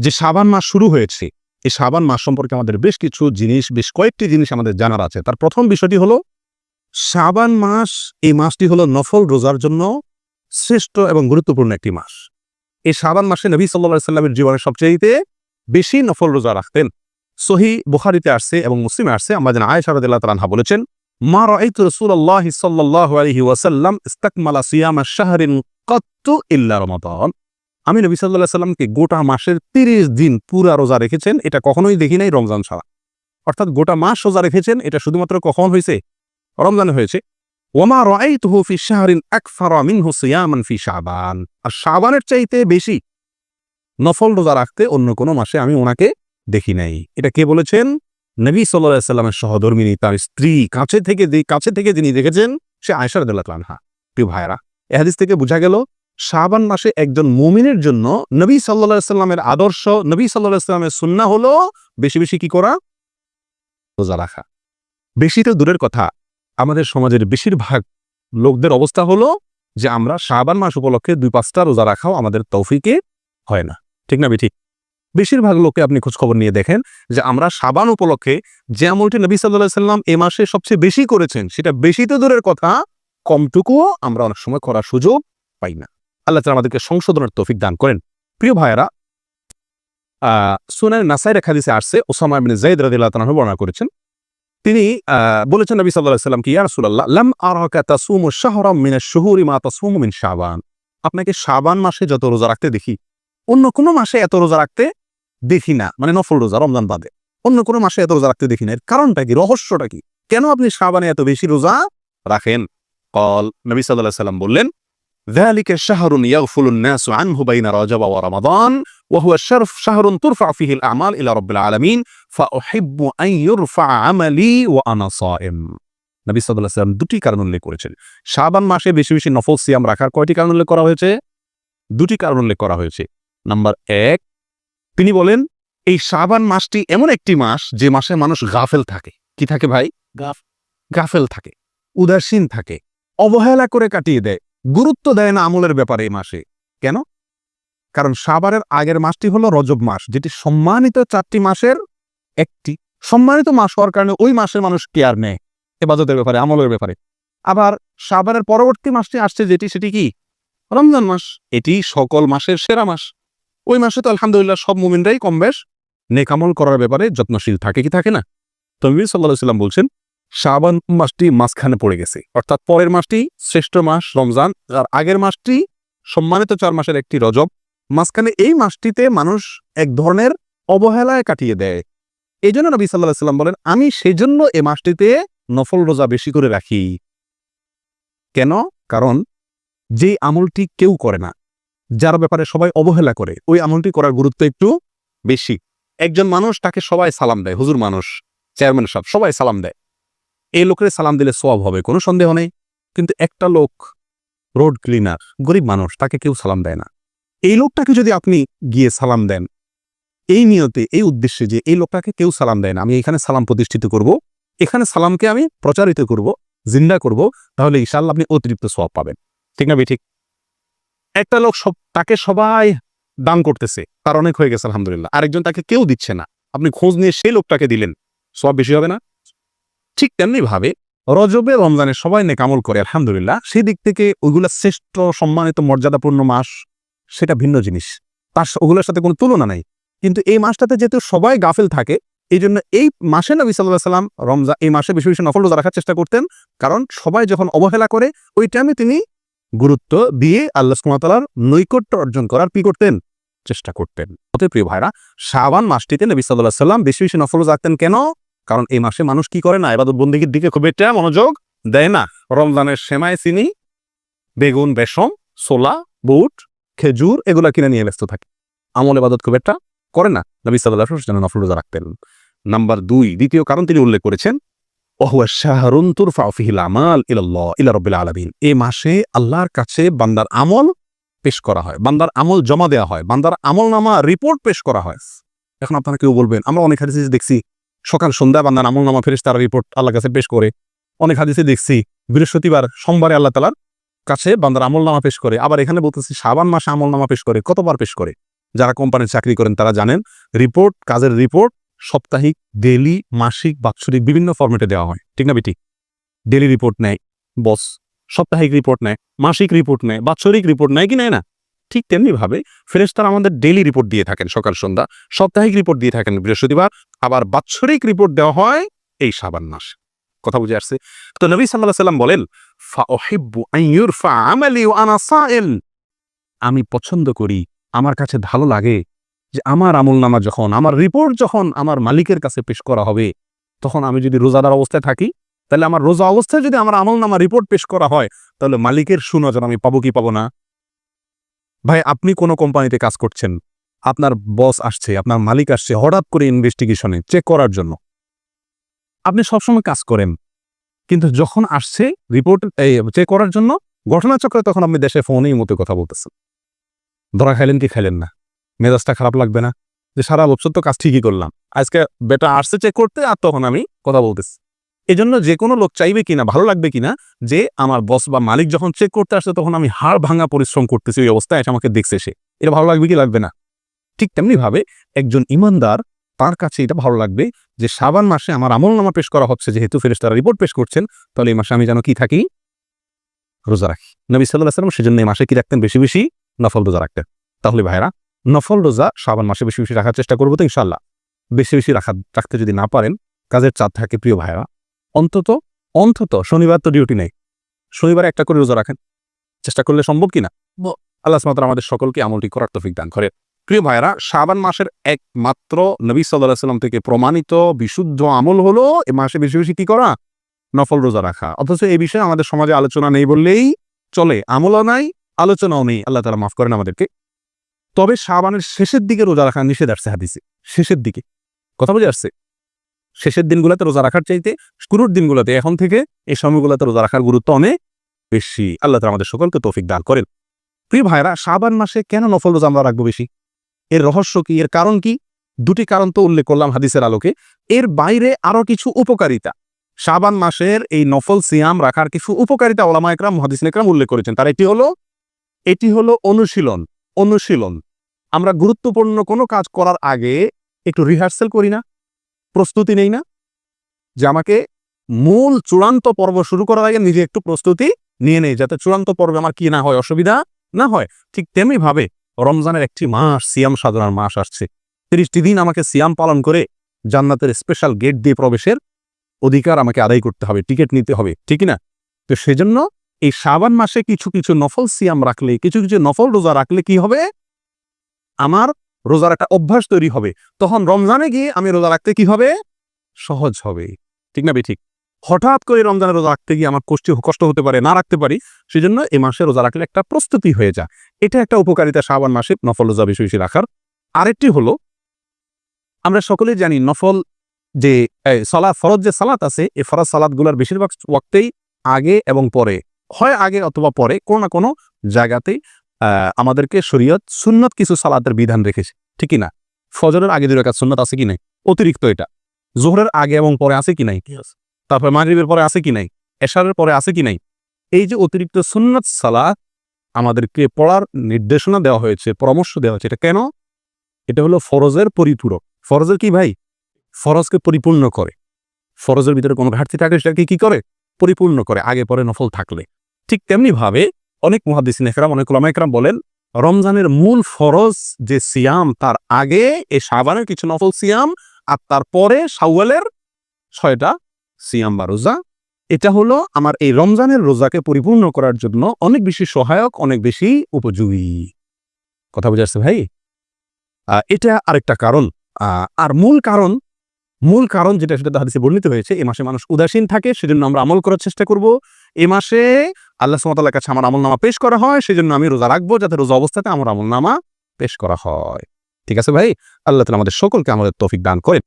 যে শাবান মাস শুরু হয়েছে, এই শাবান মাস সম্পর্কে আমাদের বেশ কয়েকটি জিনিস আমাদের জানার আছে। তার প্রথম বিষয়টি হলো শাবান মাস, এই মাসটি হলো নফল রোজার জন্য শ্রেষ্ঠ এবং গুরুত্বপূর্ণ একটি মাস। এই শাবান মাসে নবী সাল্লাল্লাহু আলাইহি ওয়াসাল্লামের জীবনে সবচেয়ে বেশি নফল রোজা রাখতেন। সহিহ বুখারীতে আসছে এবং মুসলিমে আসছে, আম্মা জান আয়েশা রাদিয়াল্লাহু তাআলা আনহা বলেছেন, মা রাআইতু রাসূলুল্লাহি সাল্লাল্লাহু আলাইহি ওয়াসাল্লাম ইসতাকমালা সিয়ামা শাহরিন কাত্তু ইল্লা রমাদান। আমি নবী সাল্লাল্লাহু আলাইহি ওয়াসাল্লামকে গোটা মাসের 30 দিন পুরা রোজা রেখেছেন, এটা কখনোই দেখি নাই রমজান ছাড়া। অর্থাৎ গোটা মাস রোজা রেখেছেন, এটা শুধুমাত্র কখন হয়েছে? রমজানে হয়েছে। ওয়ামা রাআইতুহু ফি শাহরিন আকসারা মিনহু সিয়ামান ফি শাবান। আর শাবানের চাইতে বেশি নফল রোজা রাখতে অন্য কোনো মাসে আমি ওনাকে দেখি নাই। এটা কে বলেছেন? নবী সাল্লাল্লাহু আলাইহি ওয়াসাল্লামের সহধর্মিণী, তার স্ত্রী, কাছে থেকে যিনি দেখেছেন, সে আয়েশা রাদিয়াল্লাহু আনহা। প্রিয় ভাইরা, এই হাদিস থেকে বোঝা গেল শাবান মাসে একজন মুমিনের জন্য নবী সাল্লাল্লাহু আলাইহি ওয়াসাল্লামের আদর্শ, নবী সাল্লাল্লাহু আলাইহি ওয়াসাল্লামের সুন্নাহ হলো বেশি বেশি কি করা? রোজা রাখা। বেশি তো দূরের কথা, আমাদের সমাজের বেশিরভাগ লোকদের অবস্থা হলো যে আমরা শাবান মাস উপলক্ষে 2-5টা রোজা রাখাও আমাদের তৌফিকে হয় না। ঠিক না বেঠিক? বেশিরভাগ লোকে আপনি খোঁজখবর নিয়ে দেখেন যে আমরা শাবান উপলক্ষে যে আমলটি নবী সাল্লাল্লাহু আলাইহি ওয়াসাল্লাম এ মাসে সবচেয়ে বেশি করেছেন, সেটা বেশি তো দূরের কথা, কমটুকুও আমরা অনেক সময় করার সুযোগ পাই না। আল্লাহ তাআলা আমাদেরকে সংশোধনের তৌফিক দান করেন। প্রিয় ভাইয়েরা, সুনান নাসাইর এক হাদিসে আসছে, ওসামা ইবনে যায়েদ রাদিয়াল্লাহু তাআলা বর্ণনা করেছেন। তিনি বলেছেন নবী সাল্লাল্লাহু আলাইহি ওয়াসাল্লাম কি, ইয়া রাসূলুল্লাহ, লাম আরাকা তাসুমু শাহরাম মিনাশ শুহুরি মা তাসুমু মিন শাবান। আপনাকে শাবান মাসে যত রোজা রাখতে দেখি, অন্য কোনো মাসে এত রোজা রাখতে দেখি না। মানে নফল রোজা, রমজান বাদে অন্য কোনো মাসে এত রোজা রাখতে দেখি না। এর কারণটা কি? রহস্যটা কি? কেন আপনি শাবানে এত বেশি রোজা রাখেন? কল, নবী সাল্লাল্লাহু আলাইহি ওয়াসাল্লাম বললেন, যালিকা শাহরুন ইয়াগফুলুন নাসু আনহু বাইনা রাজাব ওয়া রমাদান ওয়া হুয়া শাহরুন তুরফা ফিহি আল আমাল ইলা রাব্বিল আলামিন ফাউহিব্বু আন ইউরফা আমালি ওয়া আনা সাইম। নবী সাল্লাল্লাহু আলাইহি ওয়াসাল্লাম দুটি কারণ উল্লেখ করেছেন। শাবান মাসে বেশি বেশি নফল সিয়াম রাখার কয়টি কারণ উল্লেখ করা হয়েছে? দুটি কারণ উল্লেখ করা হয়েছে। নাম্বার 1, তিনি বলেন এই শাবান মাসটি এমন একটি মাস যে মাসে মানুষ গাফেল থাকে। কি থাকে ভাই? গাফেল থাকে, উদাসীন থাকে, অবহেলা করে কাটিয়ে দেয়, গুরুত্ব দেয় না আমলের ব্যাপারে এই মাসে। কেন? কারণ শাবানের আগের মাসটি হলো রজব মাস, যেটি সম্মানিত 4টি মাসের একটি। সম্মানিত মাস হওয়ার কারণে ওই মাসের মানুষ কেয়ার নেয় ইবাদতের ব্যাপারে, আমলের ব্যাপারে। আবার শাবানের পরবর্তী মাসটি আসছে সেটি কি? রমজান মাস। এটি সকল মাসের সেরা মাস। ওই মাসে তো আলহামদুলিল্লাহ সব মুমিনরাই কম বেশ নেক আমল করার ব্যাপারে যত্নশীল থাকে, কি থাকে না? তো নবী সাল্লাল্লাহু আলাইহি ওয়াসাল্লাম বলছেন শাবান মাসটি মাঝখানে পড়ে গেছে, অর্থাৎ পরের মাসটি শ্রেষ্ঠ মাস রমজান, আর আগের মাসটি সম্মানিত 4 মাসের একটি রজব। মাঝখানে এই মাসটিতে মানুষ এক ধরনের অবহেলায় কাটিয়ে দেয়। এই জন্য নবী সাল্লাল্লাহু আলাইহি ওয়াসাল্লাম বলেন, আমি সেজন্য এই মাসটিতে নফল রোজা বেশি করে রাখি। কেন? কারণ যে আমলটি কেউ করে না, যার ব্যাপারে সবাই অবহেলা করে, ওই আমলটি করার গুরুত্ব একটু বেশি। একজন মানুষ, তাকে সবাই সালাম দেয়, হুজুর মানুষ, চেয়ারম্যান সাহেব, সবাই সালাম দেয়, এই লোকের সালাম দিলে সওয়াব হবে, কোনো সন্দেহ নেই। কিন্তু একটা লোক রোড ক্লিনার, গরিব মানুষ, তাকে কেউ সালাম দেয় না। এই লোকটাকে যদি আপনি গিয়ে সালাম দেন এই নিয়তে, এই উদ্দেশ্যে যে এই লোকটাকে কেউ সালাম দেয় না, আমি এখানে সালাম প্রতিষ্ঠিত করব, এখানে সালামকে আমি প্রচারিত করব, জিন্দা করব, তাহলে ইনশাআল্লাহ আপনি অতিরিক্ত সওয়াব পাবেন। ঠিক না ঠিক? একটা লোক তাকে সবাই দান করতেছে, তার অনেক হয়ে গেছে আলহামদুলিল্লাহ, আরেকজন তাকে কেউ দিচ্ছে না, আপনি খোঁজ নিয়ে সেই লোকটাকে দিলেন, সওয়াব বেশি হবে না? ঠিক তেমনি ভাবে রজবে রমজানে সবাই নেক আমল করে আলহামদুলিল্লাহ, সেই দিক থেকে ওইগুলা শ্রেষ্ঠ সম্মানিত মর্যাদাপূর্ণ মাস, সেটা ভিন্ন জিনিস, তার ওগুলোর সাথে কোনো তুলনা নাই। কিন্তু এই মাসটাতে যেহেতু সবাই গাফেল থাকে, এই জন্য এই মাসে নবী সাল্লাল্লাহু আলাইহি ওয়াসাল্লাম রমজান এই মাসে বেশি বেশি নফল রোজা রাখার চেষ্টা করতেন। কারণ সবাই যখন অবহেলা করে, ওই টাইমে তিনি গুরুত্ব দিয়ে আল্লাহ সুবহানাহু ওয়া তাআলার নৈকট্য অর্জন করার কি করতেন? চেষ্টা করতেন। অতএব প্রিয় ভাইরা, শাবান মাসটিতে নবী সাল্লাল্লাহু আলাইহি ওয়াসাল্লাম বেশি বেশি নফল রোজা রাখতেন। কেন? কারণ এই মাসে মানুষ কি করে না? ইবাদত বন্দেগীর দিকে খুব একটা মনোযোগ দেয় না। রমজানের সেমাই, চিনি, বেগুন, বেসম, ছোলা, বুট, খেজুর এগুলা কিনে নিয়ে ব্যস্ত থাকে, আমল ইবাদত খুব একটা করে না। নবী সাল্লাল্লাহু আলাইহি ওয়াসাল্লাম নফল রোজা রাখতেন। নাম্বার 2, দ্বিতীয় কারণ তিনি উল্লেখ করেছেন, ওহুয়া শাহরুন তুরফা ফিহিল আমাল ইলাল্লাহ ইলা রাব্বিল আলামিন। এই মাসে আল্লাহর কাছে বান্দার আমল পেশ করা হয়, বান্দার আমল জমা দেওয়া হয়, বান্দার আমলনামা রিপোর্ট পেশ করা হয়। এখন আপনারা কেউ বলবেন, আমরা অনেক হাদিসে দেখছি সকাল সন্ধ্যা বান্দার আমলনামা ফেরেশতারা রিপোর্ট আল্লাহর কাছে পেশ করে। অনেক হাদিসে দেখছি বৃহস্পতিবার, সোমবারে আল্লাহ তাআলার কাছে বান্দার আমলনামা পেশ করে। আবার এখানে বলতেছি শাবান মাসে আমলনামা পেশ করে। কতবার পেশ করে? যারা কোম্পানির চাকরি করেন তারা জানেন, রিপোর্ট, কাজের রিপোর্ট সাপ্তাহিক, ডেইলি, মাসিক, বাৎসরিক বিভিন্ন ফরম্যাটে দেওয়া হয়, ঠিক না বেটি? ডেইলি রিপোর্ট নেয় বস, সাপ্তাহিক রিপোর্ট নেয়, মাসিক রিপোর্ট নেয়, বাৎসরিক রিপোর্ট নেয় কি নেয় না? ঠিক তেমনিভাবে ফেরেশতারা আমাদের ডেইলি রিপোর্ট দিয়ে থাকেন সকাল সন্ধ্যা, সাপ্তাহিক রিপোর্ট দিয়ে থাকেন বৃহস্পতিবার, আবার বাৎসরিক রিপোর্ট দেওয়া হয় এই শাবান মাস। কথা বুঝে আসছে? তো নবী সাল্লাল্লাহু আলাইহি সাল্লাম বলেন, ফাউহিব্বু আন ইউরফা আমালি ওয়া আনা সাইল, আমি পছন্দ করি, আমার কাছে ভালো লাগে যে আমার আমলনামা যখন, আমার রিপোর্ট যখন আমার মালিকের কাছে পেশ করা হবে, তখন আমি যদি রোজাদার অবস্থায় থাকি, তাহলে আমার রোজা অবস্থায় যদি আমার আমলনামা রিপোর্ট পেশ করা হয়, তাহলে মালিকের সুনজর আমি পাবো কি পাবো না? ভাই, আপনি কোনো কোম্পানিতে কাজ করছেন, আপনার বস আসছে, আপনার মালিক আসছে হঠাৎ করে ইনভেস্টিগেশনে চেক করার জন্য। আপনি সবসময় কাজ করেন, কিন্তু যখন আসছে রিপোর্ট চেক করার জন্য ঘটনাচক্রে, তখন আপনি দেশে ফোনেই মতো কথা বলতেছেন। ধরা খাইলেন কি খাইলেন না? মেজাজটা খারাপ লাগবে না? যে সারা বছর তো কাজ ঠিকই করলাম, আজকে বেটা আসছে চেক করতে আর তখন আমি কথা বলতেছি। এজন্য যে কোনো লোক চাইবে কিনা, ভালো লাগবে কিনা যে আমার বস বা মালিক যখন চেক করতে আসছে তখন আমি হাড় ভাঙা পরিশ্রম করতেছি, ওই অবস্থায় এসে আমাকে দেখছে সে, এটা ভালো লাগবে কি লাগবে না? ঠিক তেমনি ভাবে একজন ইমানদার, তার কাছে এটা ভালো লাগবে যে শাবান মাসে আমার আমলনামা পেশ করা হচ্ছে, যেহেতু ফেরেশতারা রিপোর্ট পেশ করছেন, তাহলে এই মাসে আমি যেন কি থাকি? রোজা রাখি। নবী সাল্লাল্লাহু আলাইহি ওয়াসাল্লাম সেজন্য এই মাসে কি রাখতেন? বেশি বেশি নফল রোজা রাখতেন। তাহলে ভাইরা, নফল রোজা শাবান মাসে বেশি বেশি রাখার চেষ্টা করবো তো ইনশাআল্লাহ। বেশি বেশি রাখতে যদি না পারেন, কাজের চাপ থাকে প্রিয় ভাইরা, অন্তত শনিবার তো ডিউটি নেই, শনিবারে একটা করে রোজা রাখেন, চেষ্টা করলে সম্ভব কিনা? আল্লাহ সুবহানাহু ওয়া তাআলা আমাদের সকলকে আমলটি করার তৌফিক দান করেন। প্রিয় ভাইরা, শাবান মাসের একমাত্র নবী সাল্লাল্লাহু আলাইহি ওয়াসাল্লাম থেকে প্রমাণিত বিশুদ্ধ আমল হলো এই মাসে বেশি বেশি কি করা? নফল রোজা রাখা। অথচ এই বিষয়ে আমাদের সমাজে আলোচনা নেই বললেই চলে, আমলও নাই, আলোচনাও নেই। আল্লাহ তাআলা মাফ করেন আমাদেরকে। তবে শাবানের শেষের দিকে রোজা রাখা নিষেধ আসছে হাদিসে, শেষের দিকে। কথা বুঝে আসছে? শেষের দিনগুলোতে রোজা রাখার চাইতে শুরুর দিনগুলোতে, এখন থেকে এই সময়গুলোতে রোজা রাখার গুরুত্ব অনেক বেশি। আল্লাহ তাআলা আমাদের সকলকে তৌফিক দান করেন। প্রিয় ভাইরা, শাবান মাসে কেন নফল রোজা আমরা রাখবো বেশি? এর রহস্য কি? এর কারণ কি? দুটি কারণ তো উল্লেখ করলাম হাদিসের আলোকে। এর বাইরে আরো কিছু উপকারিতা, শাবান মাসের এই নফল সিয়াম রাখার কিছু উপকারিতা ওলামা একরাম, মুহাদ্দিসিন একরাম উল্লেখ করেছেন। তার এটি হলো অনুশীলন। আমরা গুরুত্বপূর্ণ কোনো কাজ করার আগে একটু রিহার্সাল করি না? প্রস্তুতি নেই না? যে আমাকে মূল চূড়ান্ত পর্ব শুরু করার আগে নিজে একটু প্রস্তুতি নিয়ে নেই, যাতে চূড়ান্ত পর্বে আমার কি না হয়, অসুবিধা না হয়। ঠিক তেমনি ভাবে রমজানের একটি মাস, সিয়াম সাধনার মাস আসছে। 30টি দিন আমাকে সিয়াম পালন করে জান্নাতের স্পেশাল গেট দিয়ে প্রবেশের অধিকার আমাকে আদায় করতে হবে, টিকিট নিতে হবে, ঠিক না? তো সেজন্য এই শাবান মাসে কিছু কিছু নফল সিয়াম রাখলে, কিছু কিছু নফল রোজা রাখলে কি হবে? আমার রোজার একটা অভ্যাস তৈরি হবে। তখন রমজানে গিয়ে আমি রোজা রাখতে কি হবে? সহজ হবে, ঠিক না ঠিক? হঠাৎ করে রমজানের রোজা রাখতে গিয়ে আমার কষ্ট হতে পারে, না রাখতে পারি। সেজন্য এই মাসে রোজা রাখলে একটা প্রস্তুতি হয়ে যায়। এটা একটা উপকারিতা শাবান মাসে নফল রোজা বেশি বেশি রাখার। আরেকটি হলো, আমরা সকলেই জানি নফল যে ফরজ যে সালাত আছে, এই ফরজ সালাতগুলোর বেশিরভাগ ওয়াক্তেই আগে এবং পরে হয়, আগে অথবা পরে কোনো না কোনো জায়গাতেই আমাদেরকে শরীয়ত সুন্নত কিছু সালাতের বিধান রেখেছে, ঠিক না? ফজরের আগে 2 রাকাত সুন্নত আছে কি নাই? অতিরিক্ত এটা। যোহরের আগে এবং পরে আছে কি নাই? তারপর মাগরিবের পরে আছে কি নাই? এশারের পরে আছে কি নাই? এই যে অতিরিক্ত সুন্নত সালাত আমাদেরকে পড়ার নির্দেশনা দেওয়া হয়েছে, পরামর্শ দেওয়া হয়েছে। এটা কেন? এটা হলো ফরজের পরিপূরক। ফরজের কি ভাই? ফরজকে পরিপূর্ণ করে। ফরজের ভিতরে কোনো ঘাটতি থাকলে সেটাকে কি করে? পরিপূর্ণ করে, আগে পরে নফল থাকলে। ঠিক তেমনি ভাবে অনেক মুহাদ্দিসিন একরাম, অনেক উলামা একরাম বলেন, রমজানের মূল ফরজ যে সিয়াম, তার আগে এই শাবানের কিছু নফল সিয়াম, আর তারপরে শাওয়ালের 6টা সিয়াম বা রোজা। এটা হলো আমার এই রমজানের রোজাকে পরিপূর্ণ করার জন্য অনেক বেশি সহায়ক, অনেক বেশি উপযোগী। কথা বুঝে আসছে ভাই? এটা আরেকটা কারণ। আর মূল কারণ যেটা, সেটা হাদিসে বর্ণিত হয়েছে, এই মাসে মানুষ উদাসীন থাকে, সেজন্য আমরা আমল করার চেষ্টা করব। এই মাসে আল্লাহ সুবহানাহু ওয়া তাআলার কাছে আমার আমলনামা পেশ করা হয়, সেজন্য আমি রোজা রাখবো, যাতে রোজা অবস্থাতে আমার আমলনামা পেশ করা হয়। ঠিক আছে ভাই? আল্লাহ তাআলা আমাদের সকলকে আমাদের তৌফিক দান করেন।